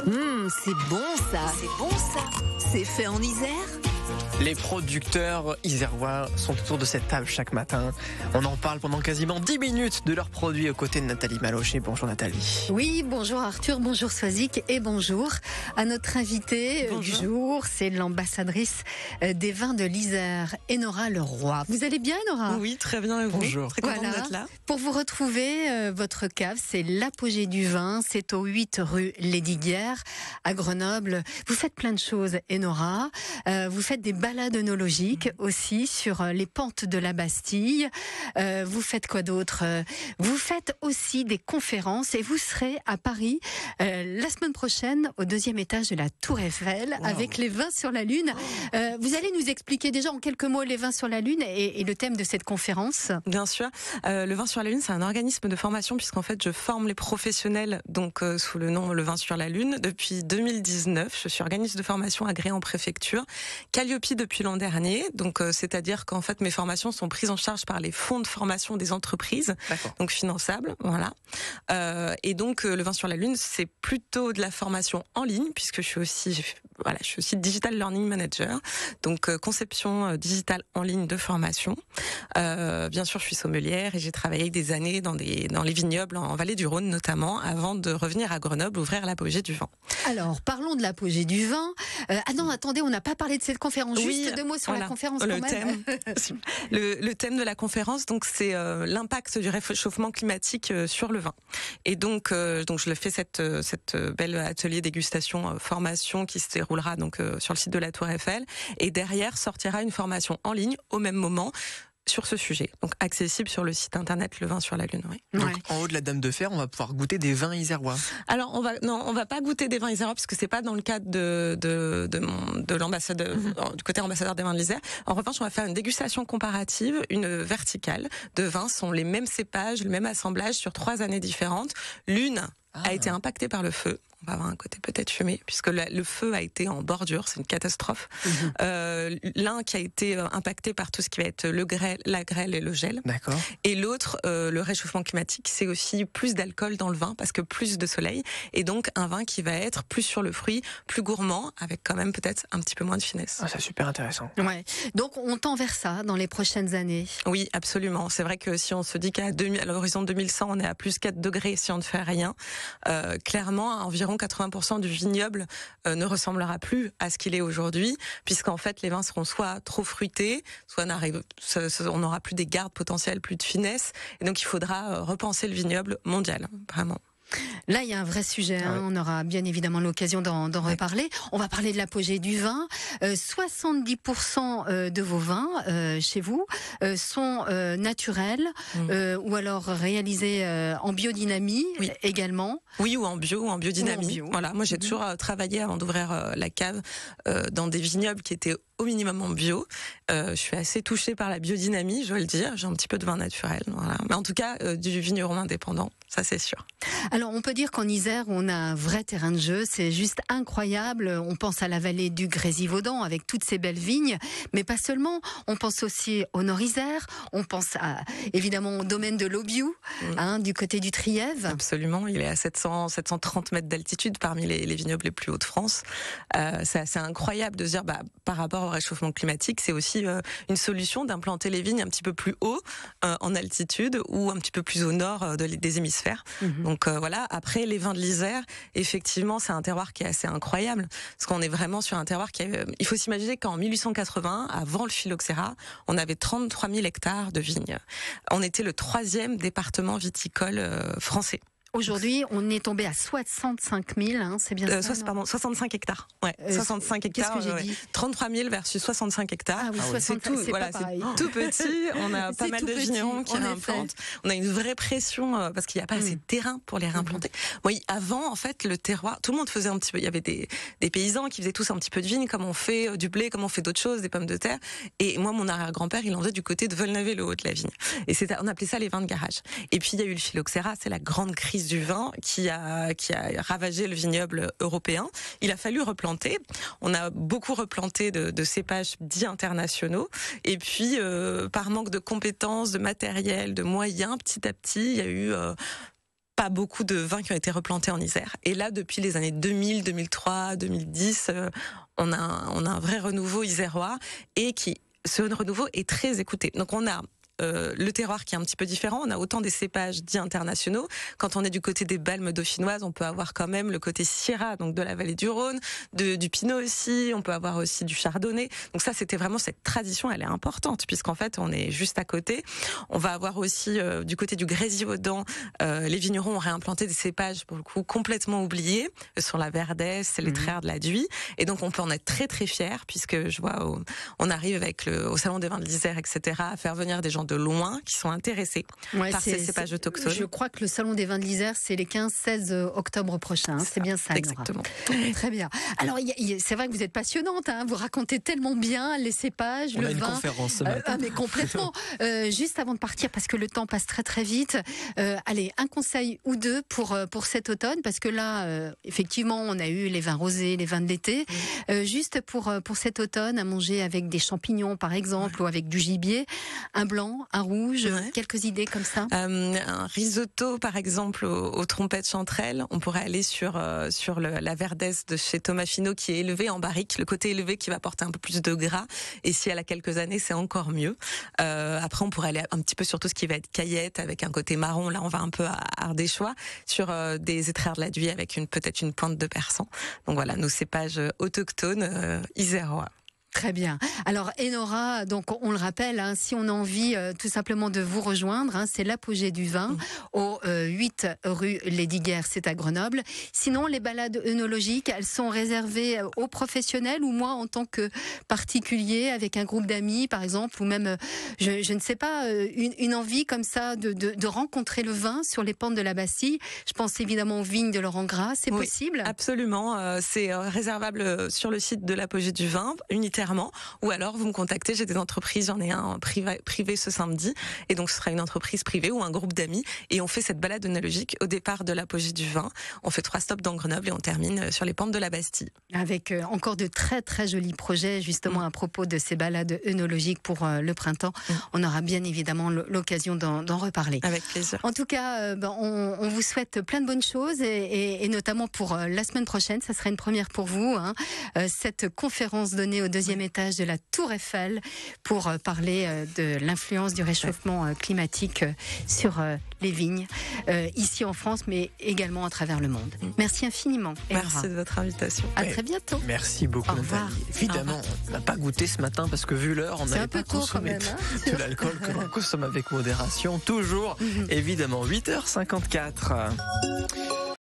C'est bon ça. C'est bon ça. C'est fait en Isère. Les producteurs isérois sont autour de cette table chaque matin. On en parle pendant quasiment 10 minutes de leurs produits aux côtés de Nathalie Malochet. Bonjour Nathalie. Oui, bonjour Arthur, bonjour Swazik et bonjour à notre invitée du jour. C'est l'ambassadrice des vins de l'Isère, Enora Leroy. Vous allez bien Enora ? Oui, très bien et vous ? Bonjour. Très contente d'être là. Pour vous retrouver, votre cave, c'est l'apogée du vin. C'est au 8 rue Lesdiguières à Grenoble. Vous faites plein de choses, Enora. Vous faites des balades œnologiques aussi sur les pentes de la Bastille. Vous faites quoi d'autre ? Vous faites aussi des conférences et vous serez à Paris la semaine prochaine au 2e étage de la Tour Eiffel avec les vins sur la Lune. Vous allez nous expliquer déjà en quelques mots les vins sur la Lune et le thème de cette conférence ? Bien sûr. Le vin sur la Lune, c'est un organisme de formation puisqu'en fait, je forme les professionnels donc sous le nom Le Vin sur la Lune depuis 2019. Je suis organisme de formation agréé en préfecture. Calliope depuis l'an dernier, donc c'est-à-dire qu'en fait mes formations sont prises en charge par les fonds de formation des entreprises, donc finançables, voilà. Et donc le vin sur la Lune, c'est plutôt de la formation en ligne puisque je suis aussi digital learning manager, donc conception digitale en ligne de formation. Bien sûr, je suis sommelière et j'ai travaillé des années dans les vignobles en Vallée du Rhône notamment, avant de revenir à Grenoble ouvrir l'apogée du vin. Alors parlons de l'apogée du vin. Ah non, attendez, on n'a pas parlé de cette conférence. Juste 2 mots sur la conférence quand même. Le thème de la conférence, donc c'est l'impact du réchauffement climatique sur le vin. Et donc je le fais cette belle atelier dégustation formation qui se déroulera donc sur le site de la Tour Eiffel. Et derrière sortira une formation en ligne au même moment sur ce sujet, donc accessible sur le site internet Le Vin sur la Lune. Oui. Donc en haut de la Dame de Fer, on va pouvoir goûter des vins isérois. Alors on va pas goûter des vins isérois parce que c'est pas dans le cadre de l'ambassadeur du côté ambassadeur des vins de l'Isère. En revanche, on va faire une dégustation comparative, une verticale de vins, sont les mêmes cépages, le même assemblage sur 3 années différentes. L'une a été impactée par le feu. On va avoir un côté peut-être fumé, puisque le feu a été en bordure, c'est une catastrophe. L'un qui a été impacté par tout ce qui va être la grêle et le gel. D'accord. Et l'autre, le réchauffement climatique, c'est aussi plus d'alcool dans le vin, parce que plus de soleil, et donc un vin qui va être plus sur le fruit, plus gourmand, avec quand même peut-être un petit peu moins de finesse. C'est super intéressant. Ouais. Donc on tend vers ça dans les prochaines années. Oui, absolument. C'est vrai que si on se dit qu'à l'horizon 2100, on est à plus 4 degrés si on ne fait rien, clairement, environ 80% du vignoble ne ressemblera plus à ce qu'il est aujourd'hui, puisqu'en fait les vins seront soit trop fruités, soit on n'aura plus des gardes potentielles, plus de finesse, et donc il faudra repenser le vignoble mondial, vraiment. Là, il y a un vrai sujet. On aura bien évidemment l'occasion d'en reparler. On va parler de l'apogée du vin. 70% de vos vins chez vous sont naturels ou alors réalisés en biodynamie également. Oui, ou en bio ou en biodynamie. Voilà, moi j'ai toujours travaillé avant d'ouvrir la cave dans des vignobles qui étaient au minimum en bio. Je suis assez touchée par la biodynamie, je dois le dire. J'ai un petit peu de vin naturel, voilà. Mais en tout cas, du vigneron indépendant, ça c'est sûr. Alors, on peut dire qu'en Isère, on a un vrai terrain de jeu. C'est juste incroyable. On pense à la vallée du Grésivaudan avec toutes ces belles vignes, mais pas seulement. On pense aussi au Nord-Isère. On pense évidemment au domaine de l'Aubiou, du côté du Trièves. Absolument. Il est à 730 mètres d'altitude parmi les vignobles les plus hauts de France. C'est assez incroyable de se dire, par rapport au réchauffement climatique, c'est aussi une solution d'implanter les vignes un petit peu plus haut en altitude ou un petit peu plus au nord des hémisphères. Donc voilà. Après, les vins de l'Isère, effectivement, c'est un terroir qui est assez incroyable, parce qu'on est vraiment sur un terroir il faut s'imaginer qu'en 1880, avant le phylloxéra, on avait 33 000 hectares de vignes. On était le 3e département viticole français. Aujourd'hui, on est tombé à 65 000, c'est bien ça? 65 hectares. Ouais, 65 hectares. Qu'est-ce que j'ai dit? 33 000 versus 65 hectares. Ah oui, 65, c'est tout, c'est pas pareil. c'est tout petit. On a pas mal de vignerons qui réimplantent. On a une vraie pression parce qu'il n'y a pas assez de terrain pour les réimplanter. Moi, avant, en fait, le terroir, tout le monde faisait un petit peu. Il y avait des paysans qui faisaient tous un petit peu de vigne, comme on fait du blé, comme on fait d'autres choses, des pommes de terre. Et moi, mon arrière-grand-père, il en faisait du côté de Volnavez-le-Haut de la vigne. Et on appelait ça les vins de garage. Et puis il y a eu le phylloxéra, c'est la grande crise du vin qui a ravagé le vignoble européen. Il a fallu replanter. On a beaucoup replanté de cépages dits internationaux. Et puis, par manque de compétences, de matériel, de moyens, petit à petit, il y a eu pas beaucoup de vins qui ont été replantés en Isère. Et là, depuis les années 2000, 2003, 2010, on a un vrai renouveau isérois et ce renouveau est très écouté. Donc on a le terroir qui est un petit peu différent. On a autant des cépages dits internationaux. Quand on est du côté des balmes dauphinoises, on peut avoir quand même le côté Syrah, donc de la vallée du Rhône, du Pinot aussi. On peut avoir aussi du Chardonnay. Donc ça, c'était vraiment cette tradition, elle est importante puisqu'en fait, on est juste à côté. On va avoir aussi du côté du Grésivaudan, les vignerons ont réimplanté des cépages pour le coup complètement oubliés sur la Verdès, c'est les Traires de la Dhuy. Et donc on peut en être très très fiers puisque je vois on arrive avec au Salon des vins de l'Isère, etc. à faire venir des gens de loin qui sont intéressés par ces cépages autochtones. Je crois que le Salon des vins de l'Isère, c'est les 15-16 octobre prochains. C'est bien ça, exactement. Très bien. Alors, c'est vrai que vous êtes passionnante. Vous racontez tellement bien les cépages, le vin. On a une vin. conférence ce matin. Mais complètement. Juste avant de partir, parce que le temps passe très très vite, allez, un conseil ou deux pour cet automne, parce que là, effectivement, on a eu les vins rosés, les vins de l'été. Juste pour cet automne, à manger avec des champignons, par exemple, ou avec du gibier, un blanc, un rouge, quelques idées comme ça. Un risotto, par exemple, aux trompettes chanterelles. On pourrait aller sur la Verdès de chez Thomas Finot qui est élevée en barrique, le côté élevé qui va apporter un peu plus de gras. Et si elle a quelques années, c'est encore mieux. Après, on pourrait aller un petit peu sur tout ce qui va être caillette avec un côté marron. Là, on va un peu à Ardéchois sur des étrères de la Dhuy avec peut-être une pointe de persan. Donc voilà, nos cépages autochtones isérois. Très bien. Alors Enora, donc on le rappelle, si on a envie tout simplement de vous rejoindre, c'est l'apogée du vin au 8 rue Lesdiguières, c'est à Grenoble. Sinon, les balades œnologiques, elles sont réservées aux professionnels ou moi en tant que particulier avec un groupe d'amis par exemple, ou même, je ne sais pas, une envie comme ça de rencontrer le vin sur les pentes de la Bastille. Je pense évidemment aux vignes de Laurent Gras, c'est possible ? Absolument, c'est réservable sur le site de l'apogée du vin, unitairement, ou alors vous me contactez, j'ai des entreprises, j'en ai un privé ce samedi, et donc ce sera une entreprise privée ou un groupe d'amis, et on fait cette balade œnologique au départ de l'apogée du vin. On fait 3 stops dans Grenoble et on termine sur les pentes de la Bastille. Avec encore de très très jolis projets justement à propos de ces balades œnologiques pour le printemps. On aura bien évidemment l'occasion d'en reparler. Avec plaisir. En tout cas, on vous souhaite plein de bonnes choses et notamment pour la semaine prochaine, ça sera une première pour vous, cette conférence donnée au 2e étage de la Tour Eiffel pour parler de l'influence du réchauffement climatique sur les vignes ici en France, mais également à travers le monde. Merci infiniment. Merci de votre invitation. À très bientôt. Merci beaucoup, Nathalie. Évidemment, on n'a pas goûté ce matin parce que vu l'heure, on n'avait pas consommé de l'alcool que l'on consomme avec modération. Toujours, évidemment, 8h54.